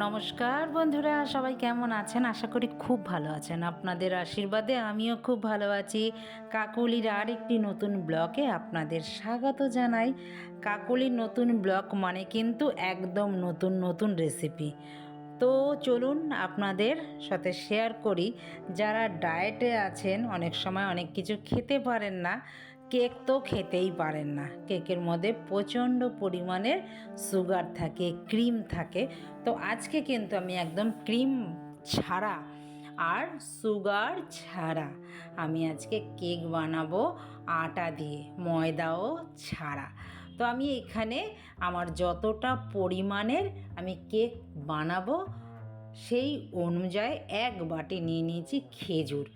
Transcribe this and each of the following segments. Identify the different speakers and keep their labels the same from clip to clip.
Speaker 1: নমস্কার বন্ধুরা, সবাই কেমন আছেন? আশা করি খুব ভালো আছেন। আপনাদের আশীর্বাদে আমিও খুব ভালো আছি। কাকলির আর একটি নতুন ব্লগে আপনাদের স্বাগত জানাই। কাকলির নতুন ব্লগ মানে কিন্তু একদম নতুন নতুন রেসিপি। তো চলুন আপনাদের সাথে শেয়ার করি। যারা ডায়েটে আছেন, অনেক সময় অনেক কিছু খেতে পারেন না, কেক তো খেতেই পারেন না। কেকের মধ্যে প্রচণ্ড পরিমাণের সুগার থাকে, ক্রিম থাকে। তো আজকে কিন্তু আমি একদম ক্রিম ছাড়া আর সুগার ছাড়া আমি আজকে কেক বানাবো, আটা দিয়ে, ময়দাও ছাড়া। তো আমি এখানে আমার যতটা পরিমাণের আমি কেক বানাবো সেই অনুযায়ী এক বাটি নিয়ে নিয়েছি খেজুর।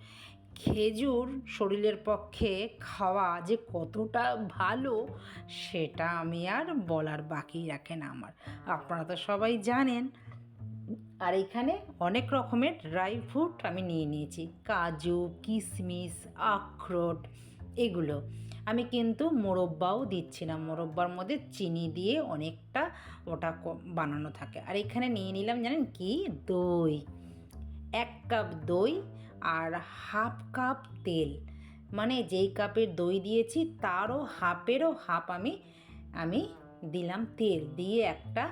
Speaker 1: খেজুর শরীরের পক্ষে খাওয়া যে কতটা ভালো সেটা আমি আর বলার বাকি রাখে না আমার, আপনারা তো সবাই জানেন। আর এখানে অনেক রকমের ড্রাই ফ্রুট আমি নিয়ে নিয়েছি, কাজু, কিশমিশ, আখরোট, এগুলো। আমি কিন্তু মোরব্বাও দিচ্ছি না, মোরব্বার মধ্যে চিনি দিয়ে অনেকটা ওটা বানানো থাকে। আর এখানে নিয়ে নিলাম জানেন কি, দই, 1 কাপ দই আর হাফ কাপ তেল। মানে যেই কাপের দই দিয়েছি তারও হাফেরও হাফ আমি দিলাম তেল দিয়ে একটা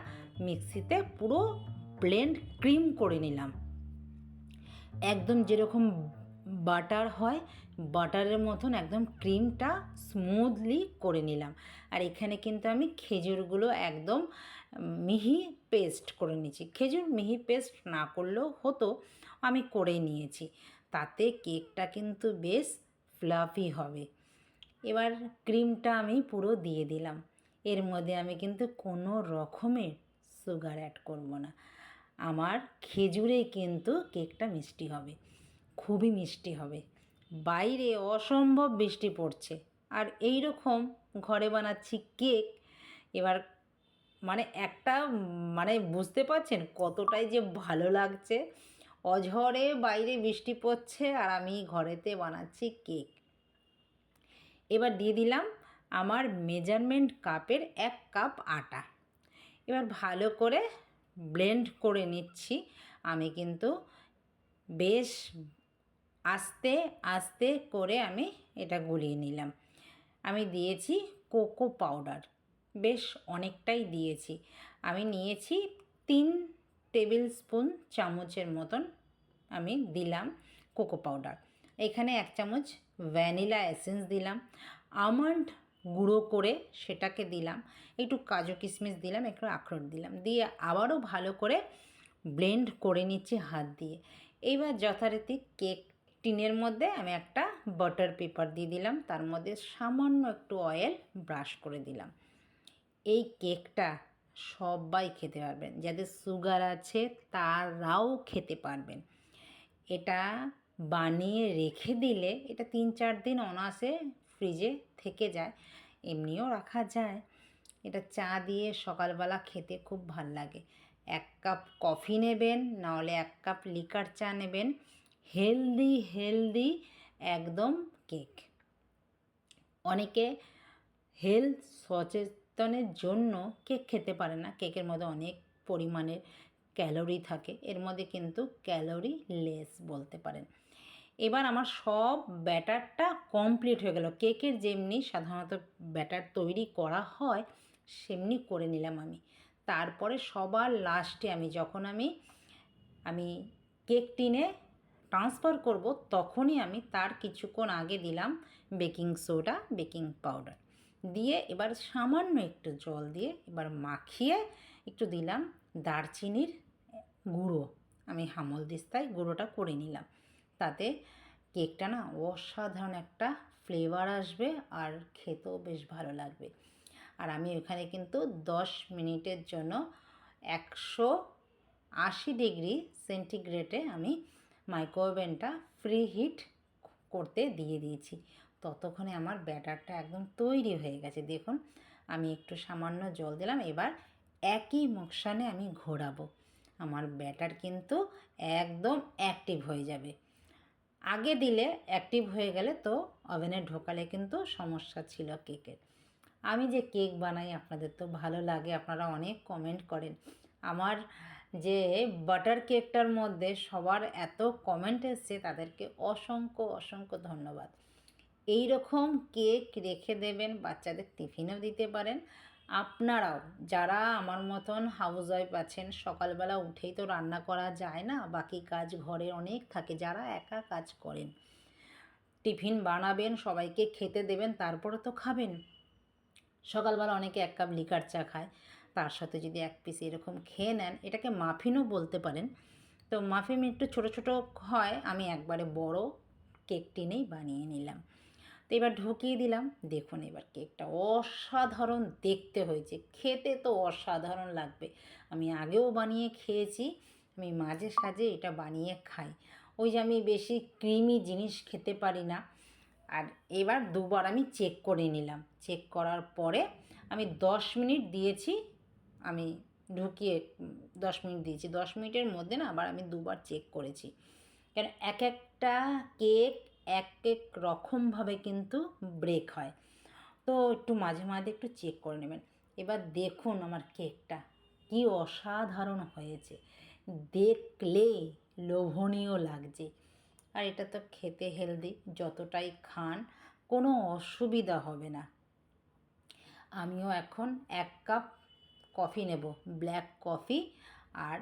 Speaker 1: মিক্সিতে পুরো ব্লেন্ড ক্রিম করে নিলাম। একদম যেরকম বাটার হয়, বাটারের মতন একদম ক্রিমটা স্মুথলি করে নিলাম। আর এখানে কিন্তু আমি খেজুরগুলো একদম মিহি পেস্ট করে নিয়েছি। খেজুর মিহি পেস্ট না করলেও হতো, আমি করে নিয়েছি। তাতে কেকটা কিন্তু বেশ ফ্লাফি হবে। এবার ক্রিমটা আমি পুরো দিয়ে দিলাম। এর মধ্যে আমি কিন্তু কোনো রকমের সুগার অ্যাড করব না। আমার খেজুরে কিন্তু কেকটা মিষ্টি হবে, খুবই মিষ্টি হবে। বাইরে অসম্ভব বৃষ্টি পড়ছে আর এই রকম ঘরে বানাচ্ছি কেক। এবার মানে একটা মানে বুঝতে পারছেন কতটাই যে ভালো লাগছে। অঝরে বাইরে বৃষ্টি পড়ছে আর আমি ঘরেতে বানাচ্ছি কেক। এবার দিয়ে দিলাম আমার মেজারমেন্ট কাপের 1 কাপ আটা। এবার ভালো করে ব্লেন্ড করে নিচ্ছি। আমি কিন্তু বেশ আস্তে আস্তে করে আমি এটা গুলিয়ে নিলাম। আমি দিয়েছি কোকো পাউডার, বেশ অনেকটাই দিয়েছি। আমি নিয়েছি 3 টেবিল স্পুন চামচের মতন আমি দিলাম কোকো পাউডার। এখানে 1 চামচ ভ্যানিলা এসেন্স দিলাম, আমন্ড গুঁড়ো করে সেটাকে দিলাম, একটু কাজু কিশমিশ দিলাম, একটু আখরোট দিলাম, দিয়ে আবারও ভালো করে ব্লেন্ড করে নিচ্ছি হাত দিয়ে। এইবার যথারীতি কেক টিনের মধ্যে আমি একটা বাটার পেপার দিয়ে দিলাম, তার মধ্যে সামান্য একটু অয়েল ব্রাশ করে দিলাম। এই কেকটা সবাই খেতে পারবেন, যাদের সুগার আছে তারাও খেতে পারবেন। এটা বানিয়ে রেখে দিলে এটা 3-4 দিন অনায়াসে ফ্রিজে থেকে যায়, এমনিও রাখা যায়। এটা চা দিয়ে সকালবেলা খেতে খুব ভাল লাগে। 1 কাপ কফি নেবেন, নাহলে 1 কাপ লিকার চা নেবেন। হেলদি হেলদি একদম কেক। অনেকে হেলথ সচেতনের জন্য কেক খেতে পারে না, কেকের মধ্যে অনেক পরিমাণের ক্যালোরি থাকে, এর মধ্যে কিন্তু ক্যালোরি লেস বলতে পারেন। এবার আমার সব ব্যাটারটা কমপ্লিট হয়ে গেল। কেকের যেমনি সাধারণত ব্যাটার তৈরি করা হয় সেমনি করে নিলাম আমি। তারপরে সবার লাস্টে যখন আমি কেক টিনে ট্রান্সফার করব তখনই আমি তার কিছুক্ষণ আগে দিলাম বেকিং সোডা, বেকিং পাউডার দিয়ে এবার সামান্য একটু জল দিয়ে এবার মাখিয়ে একটু দিলাম দারচিনির গুঁড়ো। আমি হামলদিস্তায় গুঁড়োটা করে নিলাম, তাতে কেকটা না অসাধারণ একটা ফ্লেভার আসবে আর খেতেও বেশ ভালো লাগবে। আর আমি ওখানে কিন্তু 10 মিনিটের জন্য 180 ডিগ্রি সেন্টিগ্রেডে আমি মাইক্রোওভেনটা ফ্রি হিট করতে দিয়ে দিয়েছি। ততক্ষণে আমার ব্যাটারটা একদম তৈরি হয়ে গেছে। দেখুন আমি একটু সামান্য জল দিলাম, এবার একই মোকশানে আমি ঘোরাবো। আমার ব্যাটার কিন্তু একদম অ্যাক্টিভ হয়ে যাবে। আগে দিলে অ্যাক্টিভ হয়ে গেলে তো ওভেনে ঢোকালে কিন্তু সমস্যা ছিল কেকের। আমি যে কেক বানাই আপনাদের তো ভালো লাগে, আপনারা অনেক কমেন্ট করেন। আমার যে বাটার কেকটার মধ্যে সবার এত কমেন্ট এসছে, তাদেরকে অসংখ্য অসংখ্য ধন্যবাদ। এই রকম কেক রেখে দেবেন, বাচ্চাদের টিফিনেও দিতে পারেন। আপনারাও যারা আমার মতন হাউস ওয়াইফ আছেন, সকালবেলা উঠেই তো রান্না করা যায় না, বাকি কাজ ঘরে অনেক থাকে, যারা একা কাজ করেন, টিফিন বানাবেন, সবাইকে খেতে দেবেন, তারপরে তো খাবেন। সকালবেলা অনেকে 1 কাপ লিকার চা খায়, তার সাথে যদি 1 পিস এরকম খেয়ে নেন, এটাকে মাফিনও বলতে পারেন। তো মাফিন একটু ছোটো ছোটো হয়, আমি একবারে বড় কেক টিনেই বানিয়ে নিলাম। তো এবার ঢুকিয়ে দিলাম। দেখুন এবার কেকটা অসাধারণ দেখতে হয়েছে, খেতে তো অসাধারণ লাগবে। আমি আগেও বানিয়ে খেয়েছি, আমি মাঝে সাঝে এটা বানিয়ে খাই। ওই যে আমি বেশি ক্রিমি জিনিস খেতে পারি না। আর এবার দুবার আমি চেক করে নিলাম, চেক করার পরে আমি 10 মিনিট দিয়েছি, আমি ঢুকিয়ে 10 মিনিট দিয়েছি। 10 মিনিটের মধ্যে না আবার আমি দুবার চেক করেছি, কারণ এক একটা কেক এক এক রকমভাবে কিন্তু ব্রেক হয়, তো একটু মাঝে মাঝে একটু চেক করে নেবেন। এবার দেখুন আমার কেকটা কি অসাধারণ হয়েছে, দেখলে লোভনীয় লাগছে। আর এটা তো খেতে হেলদি, যতটাই খান কোনো অসুবিধা হবে না। আমিও এখন 1 কাপ কফি নেব, ব্ল্যাক কফি, আর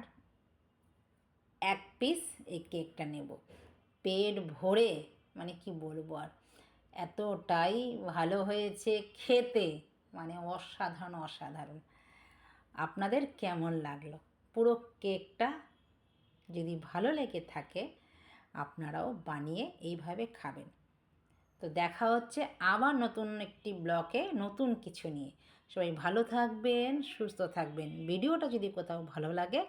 Speaker 1: 1 পিস এই কেকটা নেব। পেট ভরে, মানে কি বলবো আর, এতটাই ভালো হয়েছে খেতে, মানে অসাধারণ অসাধারণ। আপনাদের কেমন লাগলো পুরো কেকটা? যদি ভালো লেগে থাকে আপনারাও বানিয়ে এইভাবে খাবেন। তো দেখা হচ্ছে আবার নতুন একটি ব্লকে নতুন কিছু নিয়ে। সবাই ভালো থাকবেন, সুস্থ থাকবেন। ভিডিওটা যদি কোথাও ভালো লাগে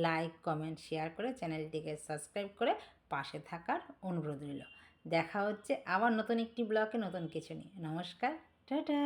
Speaker 1: লাইক কমেন্ট শেয়ার করে চ্যানেলটিকে সাবস্ক্রাইব করে পাশে থাকার অনুরোধ রইল। দেখা হচ্ছে আবার নতুন একটি ব্লকে নতুন কিছু নিয়ে। নমস্কার, টাটা।